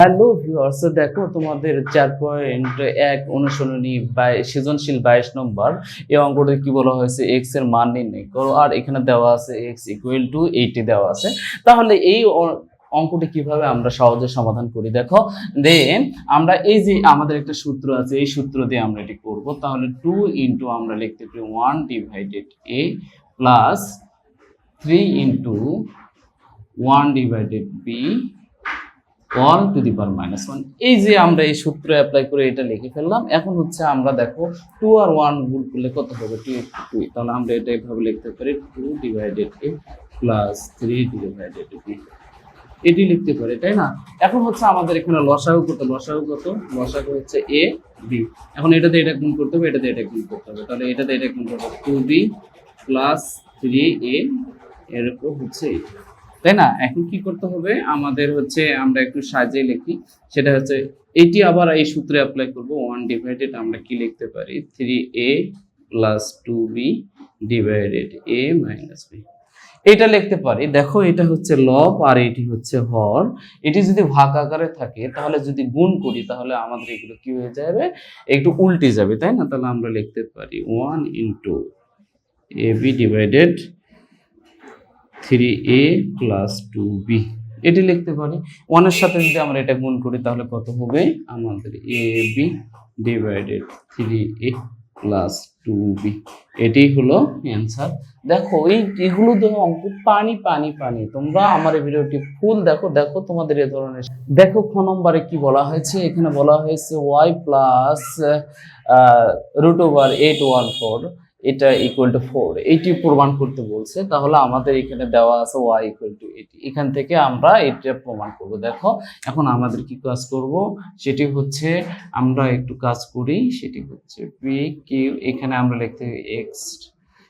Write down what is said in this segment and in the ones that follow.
Hello viewers, দেখো তোমাদের 4.1 অনুশীলনী সৃজনশীল 22 নম্বর এই অঙ্কটা কি বলা হয়েছে, এক্স এর মান নির্ণয় করো। আর এখানে দেওয়া আছে এক্স ইকুয়াল টু 80 দেওয়া আছে। তাহলে এই অঙ্কটি কিভাবে আমরা সহজে সমাধান করি দেখো। দেন আমরা এই যে আমাদের একটা সূত্র আছে, এই সূত্র দিয়ে আমরা এটি করব। তাহলে 2 ইন্টু আমরা লিখতে পারি 1 divided a plus 3 into 1 divided b all to the power -1। এই যে আমরা এই সূত্র অ্যাপ্লাই করে এটা লিখে ফেললাম। এখন হচ্ছে আমরা দেখো 2 আর 1 গুণ করলে কত হবে, 2 তাহলে আমরা এটা এইভাবে লিখতে পারি 2 divided a plus 3 divided b, এটি লিখতে পারি, তাই না? এখন হচ্ছে আমাদের এখানে লসাগু কত, লসাগু হচ্ছে a b। এখন এটাতে এটা গুণ করতে হবে, এটাতে এটা গুণ করতে হবে। তাহলে এটাতে এটা গুণ করতে হবে 2b প্লাস 3a এর উপর হচ্ছে এটা, তাই না? এখন কি করতে হবে আমাদের হচ্ছে, আমরা একটু সাজিয়ে লিখি, সেটা হচ্ছে এটি আবার এই সূত্রে অ্যাপ্লাই করব। 1 ডিভাইডেড আমরা কি লিখতে পারি 3a plus 2b divided a minus b, এটা লিখতে পারি। দেখো এটা হচ্ছে লব আর এটি হচ্ছে হর। এটি যদি ভাগ আকারে থাকে তাহলে যদি গুণ করি তাহলে আমাদের এগুলো কি হয়ে যাবে, একটু উল্টে যাবে, তাই না? তাহলে আমরা লিখতে পারি 1 into ab divided 3a plus 2b, এটি লিখতে পারি। 1 এর সাথে যদি আমরা এটা গুণ করি তাহলে কত হবে আমাদের ab divided 3a plus 2b, এটি হলো অ্যান্সার। দেখো এইগুলো তো অঙ্ক পানি পানি পানি, তোমরা আমার এই ভিডিওটি ফুল দেখো। দেখো তোমাদের এই ধরনের, দেখো খ নম্বরে কি বলা হয়েছে, এখানে বলা হয়েছে y প্লাস √814 এটা ইকুয়াল টু 4, এইটি প্রমাণ করতে বলছে। তাহলে আমাদের এখানে দেওয়া আছে y ইকুয়াল টু 80, এখান থেকে আমরা এটা প্রমাণ করব। দেখো এখন আমাদের কি কাজ করব, সেটি হচ্ছে আমরা একটু কাজ করি, সেটি হচ্ছে p q, এখানে আমরা লিখতে x,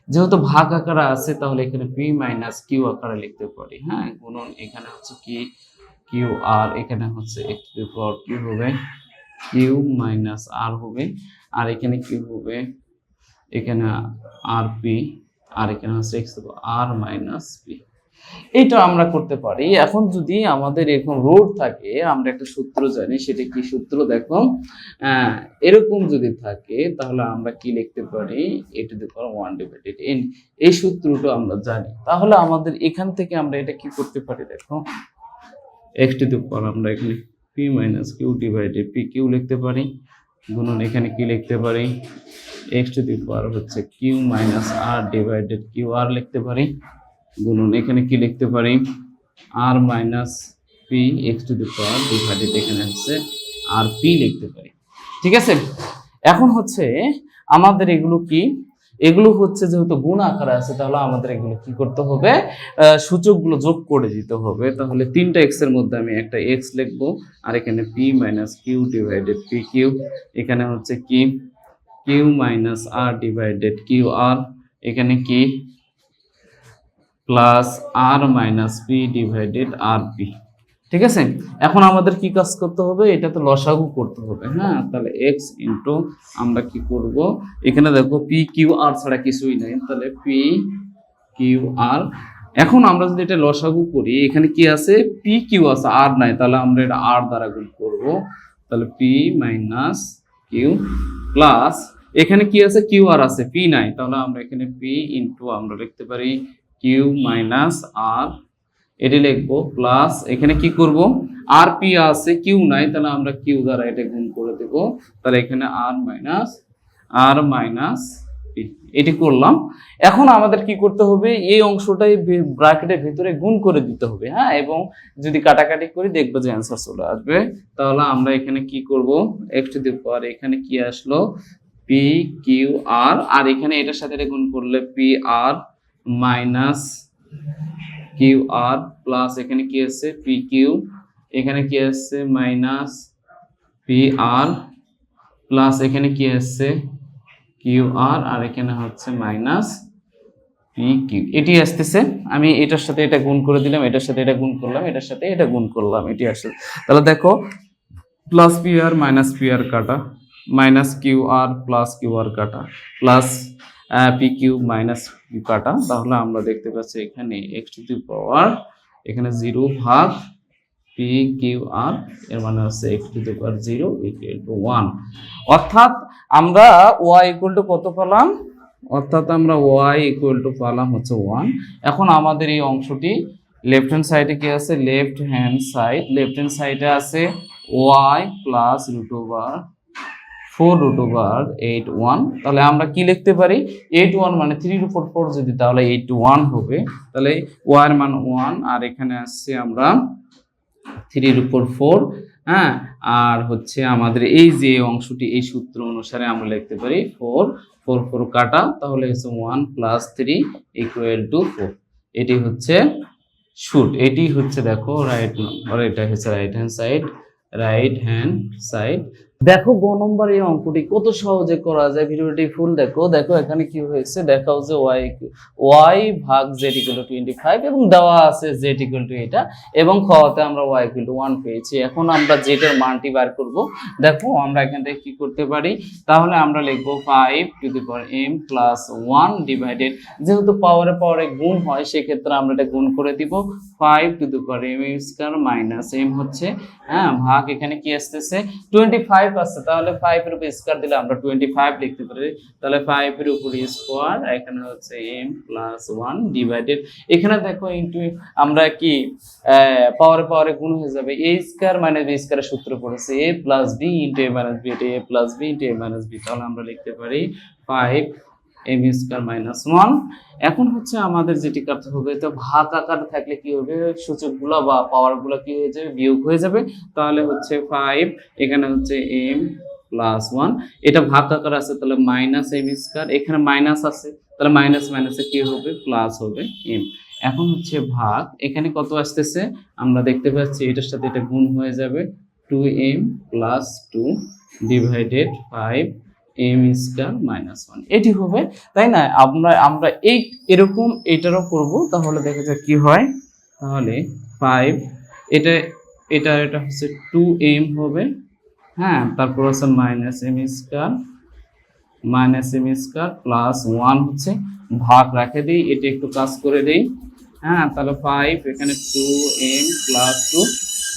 যেহেতু ভাগ আকারে আছে তাহলে এখানে p মাইনাস q আকারে লিখতে পারি। হ্যাঁ, গুণন এখানে হচ্ছে কি q আর এখানে হচ্ছে x two the power q হবে q মাইনাস r হবে, আর এখানে কি হবে, এখানে rp আর এখানে হচ্ছে x r মাইনাস p, এটা আমরা করতে পারি। এখন যদি আমাদের এরকম রুট থাকে, আমরা একটা সূত্র জানি, সেটা কি সূত্র দেখো, এরকম যদি থাকে তাহলে আমরা কি লিখতে পারি a two the power 1 divided n, এই সূত্রটা আমরা জানি। তাহলে আমাদের এখান থেকে আমরা এটা কি করতে পারি, দেখো x টু দি পাওয়ার আমরা এখানে p minus q divided p q লিখতে পারি, গুণন এখানে কি লিখতে পারি x টু দি পাওয়ার হচ্ছে q minus r divided q r লিখতে পারি, গুণন এখানে কি লিখতে পারি r minus p x two the power divided এখানে হচ্ছে r p লিখতে পারি। ঠিক আছে, এখন হচ্ছে আমাদের এগুলো কি, এগুলো হচ্ছে যেহেতু গুণ আকারে আছে তাহলে আমাদের এগুলো কি করতে হবে, সূচকগুলো যোগ করে দিতে হবে। তাহলে 3টা x এর মধ্যে আমি একটা x লিখবো, আর এখানে p minus q divided p q, এখানে হচ্ছে কি q minus r divided q r, এখানে কি plus r minus p divided r p। ঠিক আছে, এখন আমাদের কি কাজ করতে হবে, এটা তো লসাগু করতে হবে। হ্যাঁ, তাহলে x ইন্টু আমরা কি করব, এখানে দেখো p q r ছাড়া কিছুই নাই, তাহলে p q r। এখন আমরা যদি এটা লসাগু করি, এখানে কি আছে p q আছে, r নাই, তাহলে আমরা এটা r দ্বারা গুণ করব। তাহলে p মাইনাস q প্লাস এখানে কি আছে q r আছে, p নাই, তাহলে আমরা এখানে p ইন্টু আমরা লিখতে পারি q মাইনাস r, এটি লিখবো, প্লাস এখানে কি করব আর পি আছে কিউ নাই, তাহলে আমরা কিউ দ্বারা এটা গুণ করে দেব। তাহলে এখানে আর মাইনাস পি, এটি করলাম। এখন আমাদের কি করতে হবে, এই অংশটাই ব্র্যাকেটের ভিতরে গুণ করে দিতে হবে। হ্যাঁ, এবং যদি কাটাকাটি করি দেখবো যে অ্যান্সার চলে আসবে। তাহলে আমরা এখানে কি করব, এক্স টু দি পাওয়ার এখানে কি আসলো পি কিউ আর, আর এখানে এটার সাথে এটা গুণ করলে P R minus Q R, plus এখানে কি আছে পি কিউ, এখানে কি আছে মাইনাস পি আর, প্লাস এখানে কি আছে কিউ আর, আর এখানে হচ্ছে মাইনাস পি কিউ, এটি আসতেছে। আমি এটার সাথে এটা গুণ করে দিলাম, এটার সাথে এটা গুণ করলাম, এটার সাথে এটা গুণ করলাম, এটি আসছে। তাহলে দেখো plus P R minus P R কাটা, minus Q R plus Q R কাটা, plus P Q minus Q কাটা। তাহলে আমরা দেখতে পাচ্ছি এখানে এক্স টু দি পাওয়ার এখানে 0 ভাগ p পি কিউ আর এর মানে হচ্ছে x two the power 0 equal to 1। অর্থাৎ আমরা y ইকুয়াল টু কত পেলাম, অর্থাৎ আমরা y ইকুয়াল টু পেলাম হচ্ছে 1। এখন আমাদের এই অংশটি লেফট হ্যান্ড সাইডে কি আছে, লেফট হ্যান্ড সাইডে আছে y plus root over 4 root over 8 1। তাহলে আমরা কি লিখতে পারি, 8 1 মানে 3 এর উপর 4 যদি, তাহলে 8 1 হবে। তাহলে y এর মান 1 আর এখানে আসছে আমরা 3 এর উপর 4। হ্যাঁ, আর হচ্ছে আমাদের এই যে অংশটি এই সূত্র অনুসারে আমরা লিখতে পারি 4 4 4 কাটা, তাহলে হচ্ছে 1 প্লাস 3 ইকুয়াল টু 4। এটি হচ্ছে শুট, এটি হচ্ছে দেখো রাইট নম্বর, এটা হচ্ছে রাইট হ্যান্ড সাইড। দেখো গ নম্বর এই অঙ্কটি কত সহজে করা যায়, ভিডিওটি ফুল দেখো। দেখো এখানে কি হয়েছে, দেখাও যে y ভাগ z ইকুয়াল টু 25 এবং দেওয়া আছে z ইকুয়াল টু এটা, এবং খতে আমরা y ইকুয়াল টু 1 পেয়েছি। এখন আমরা z এর মানটি বার করব। দেখো আমরা এখান থেকে কি করতে পারি, তাহলে আমরা লিখব 5 two the power m plus 1 divided, যেহেতু পাওয়ারে গুণ হয় সেক্ষেত্রে আমরা এটা গুণ করে দিব, 5 two the power m square minus m হচ্ছে, হ্যাঁ, ভাগ এখানে কি আসতেছে 25 আছে, তাহলে 5 এর উপর স্কয়ার দিলে আমরা 25 লিখতে পারি। তাহলে 5 এর উপর স্কয়ার, এখানে হচ্ছে m প্লাস 1 ডিভাইডেড, এখানে দেখো ইনটু আমরা কি পাওয়ারে গুণ হয়ে যাবে, a স্কয়ার মাইনাস b স্কয়ারের সূত্র পড়েছে a plus b into a minus b, এটা a plus b into a minus b। তাহলে আমরা লিখতে পারি 5 m স্কয়ার মাইনাস 1। এখন হচ্ছে আমাদের যেটি করতে হবে, তো ভাগ আকারে থাকলে কি হবে, সূচকগুলো বা পাওয়ারগুলো কি হয়ে যাবে, বিয়োগ হয়ে যাবে। তাহলে হচ্ছে 5 এখানে হচ্ছে m প্লাস 1, এটা ভাগ আকারে আছে, তাহলে মাইনাস m স্কয়ার, এখানে মাইনাস আছে, তাহলে মাইনাস মাইনাসে কি হবে, প্লাস হবে m। এখন হচ্ছে ভাগ, এখানে কত আসতেছে আমরা দেখতে পাচ্ছি, এটার সাথে এটা গুণ হয়ে যাবে, 2m plus 2 divided 5 m square minus 1, এটি হবে, তাই না? আমরা এরকম এটারও করব, তাহলে দেখা যাক কি হয়। তাহলে 5 এটা হচ্ছে 2m হবে, হ্যাঁ, তারপর হচ্ছে মাইনাস m স্কয়ার প্লাস 1 হচ্ছে, ভাগ রেখে দিই, এটা একটু কাজ করে দেই, হ্যাঁ, তাহলে 5 এখানে 2m প্লাস 2,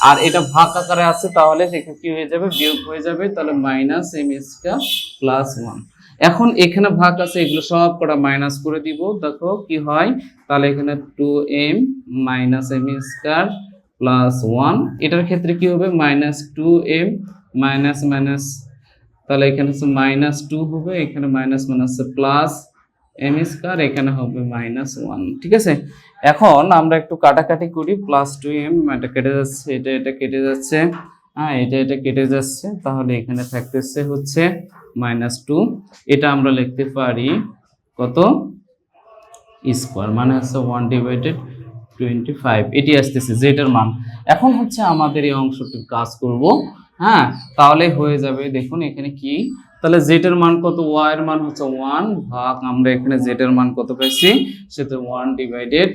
আর এটা ভাগ আকারে আছে, তাহলে সেখানে কি হয়ে যাবে, বিয়োগ হয়ে যাবে, তাহলে মাইনাস m স্কয়ার প্লাস 1। এখন এখানে ভাগ আছে, এগুলো সব কটা মাইনাস করে দিব, দেখো কি হয়, তাহলে এখানে 2m minus m square plus 1, এটার ক্ষেত্রে কি হবে, মাইনাস 2m মাইনাস মাইনাস, তাহলে এখানে হচ্ছে মাইনাস 2 হবে, এখানে minus minus plus m square, এখানে হবে মাইনাস 1, ঠিক আছে? এখন আমরা একটু কাটাকাটি করি, প্লাস 2m, এটা কেটে যাচ্ছে, এটা কেটে যাচ্ছে, হ্যাঁ, এটা কেটে যাচ্ছে, তাহলে এখানে থাকতেছে হচ্ছে মাইনাস 2, এটা আমরা লিখতে পারি কত, স্কয়ার, মানে হচ্ছে 1 ডিভাইডেড 25, এটি আসতেছে z এর মান। এখন হচ্ছে আমাদের এই অংশটির কাজ করব, হ্যাঁ, তাহলে হয়ে যাবে, দেখুন এখানে কি, তাহলে z এর মান কত, y এর মান হচ্ছে 1 ভাগ, আমরা এখানে z এর মান কত পাইছি, সেটা 1 ডিভাইডেড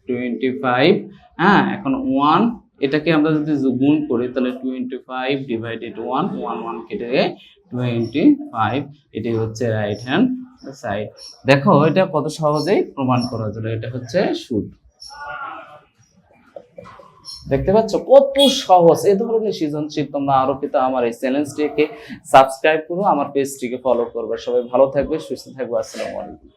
25, হ্যাঁ, এখন 1 এটাকে আমরা যদি গুণ করি, তাহলে 25 ডিভাইডেড 1 1 কেটে 25, এটি হচ্ছে রাইট হ্যান্ড সাইড। দেখো এটা কত সহজেই প্রমাণ করা যায়, এটা হচ্ছে শুট। দেখতে পাচ্ছ কত সহজ, এই ধরনের সৃজনশীল তোমরা আরো পেতে আমার এই চ্যানেলটিকে সাবস্ক্রাইব করো, আমার পেজটিকে ফলো করবে। সবাই ভালো থাকবে, সুস্থ থাকবে, আসসালামু আলাইকুম।